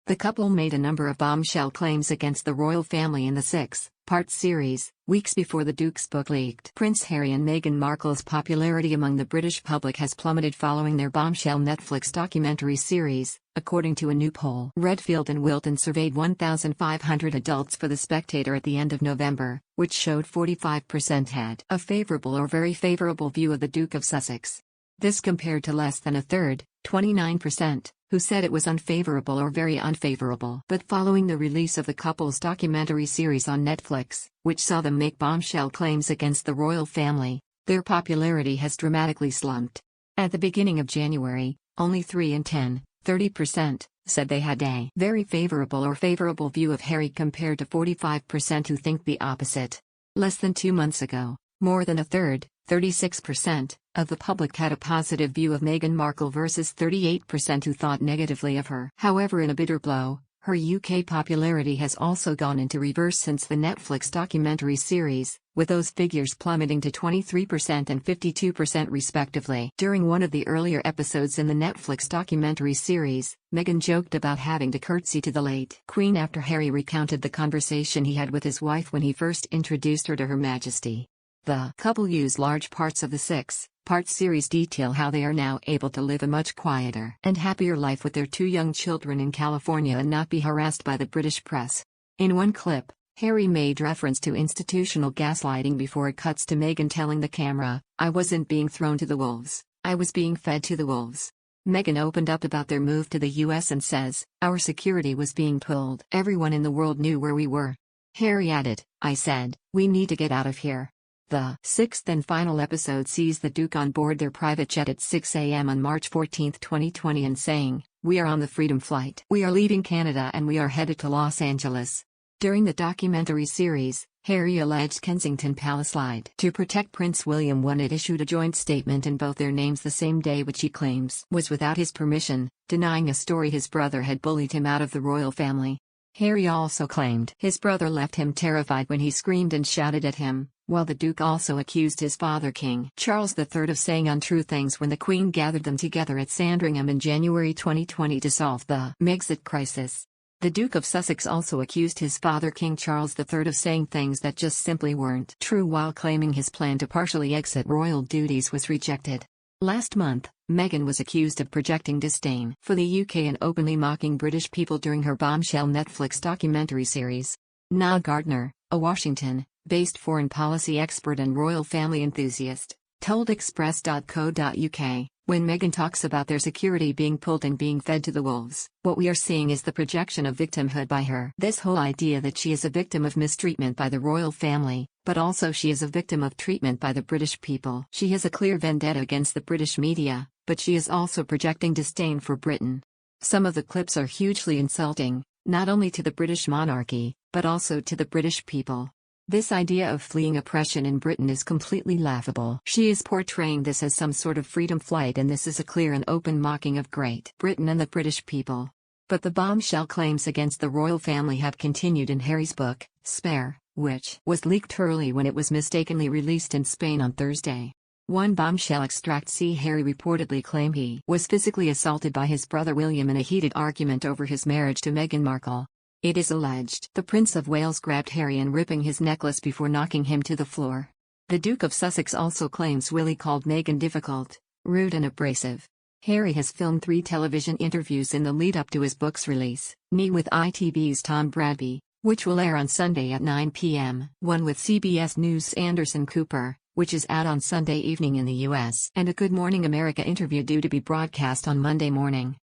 The couple made a number of bombshell claims against the royal family in the six-part series, weeks before the Duke's book leaked. Prince Harry and Meghan Markle's popularity among the British public has plummeted following their bombshell Netflix documentary series, according to a new poll. Redfield and Wilton surveyed 1,500 adults for The Spectator at the end of November, which showed 45% had a favorable or very favorable view of the Duke of Sussex. This compared to less than a third, 29%, who said it was unfavorable or very unfavorable. But following the release of the couple's documentary series on Netflix, which saw them make bombshell claims against the royal family, their popularity has dramatically slumped. At the beginning of January, only 3 in 10, 30%, said they had a very favorable or favorable view of Harry compared to 45% who think the opposite. Less than 2 months ago, more than a third, 36%, of the public had a positive view of Meghan Markle versus 38% who thought negatively of her. However, in a bitter blow, her UK popularity has also gone into reverse since the Netflix documentary series, with those figures plummeting to 23% and 52% respectively. During one of the earlier episodes in the Netflix documentary series, Meghan joked about having to curtsy to the late Queen after Harry recounted the conversation he had with his wife when he first introduced her to Her Majesty. The couple used large parts of the six-part series detail how they are now able to live a much quieter and happier life with their 2 young children in California and not be harassed by the British press. In one clip, Harry made reference to institutional gaslighting before it cuts to Meghan telling the camera, "I wasn't being thrown to the wolves, I was being fed to the wolves." Meghan opened up about their move to the US and says, "Our security was being pulled. Everyone in the world knew where we were." Harry added, "I said, we need to get out of here." The 6th and final episode sees the Duke on board their private jet at 6 a.m. on March 14, 2020 and saying, "We are on the Freedom Flight. We are leaving Canada and we are headed to Los Angeles." During the documentary series, Harry alleged Kensington Palace lied to protect Prince William when it issued a joint statement in both their names the same day, which he claims was without his permission, denying a story his brother had bullied him out of the royal family. Harry also claimed his brother left him terrified when he screamed and shouted at him, while the Duke also accused his father King Charles III of saying untrue things when the Queen gathered them together at Sandringham in January 2020 to solve the Megxit crisis. The Duke of Sussex also accused his father King Charles III of saying things that just simply weren't true while claiming his plan to partially exit royal duties was rejected. Last month, Meghan was accused of projecting disdain for the UK and openly mocking British people during her bombshell Netflix documentary series. Niall Gardner, a Washington-based foreign policy expert and royal family enthusiast, told Express.co.uk, when Meghan talks about their security being pulled and being fed to the wolves, what we are seeing is the projection of victimhood by her. This whole idea that she is a victim of mistreatment by the royal family, but also she is a victim of treatment by the British people. She has a clear vendetta against the British media, but she is also projecting disdain for Britain. Some of the clips are hugely insulting, not only to the British monarchy, but also to the British people. This idea of fleeing oppression in Britain is completely laughable. She is portraying this as some sort of freedom flight, and this is a clear and open mocking of Great Britain and the British people. But the bombshell claims against the royal family have continued in Harry's book, Spare, which was leaked early when it was mistakenly released in Spain on Thursday. One bombshell extract see Harry reportedly claimed he was physically assaulted by his brother William in a heated argument over his marriage to Meghan Markle. It is alleged the Prince of Wales grabbed Harry and ripping his necklace before knocking him to the floor. The Duke of Sussex also claims Willie called Meghan difficult, rude and abrasive. Harry has filmed 3 television interviews in the lead-up to his book's release, one with ITV's Tom Bradby, which will air on Sunday at 9 p.m., one with CBS News' Anderson Cooper, which is out on Sunday evening in the US, and a Good Morning America interview due to be broadcast on Monday morning.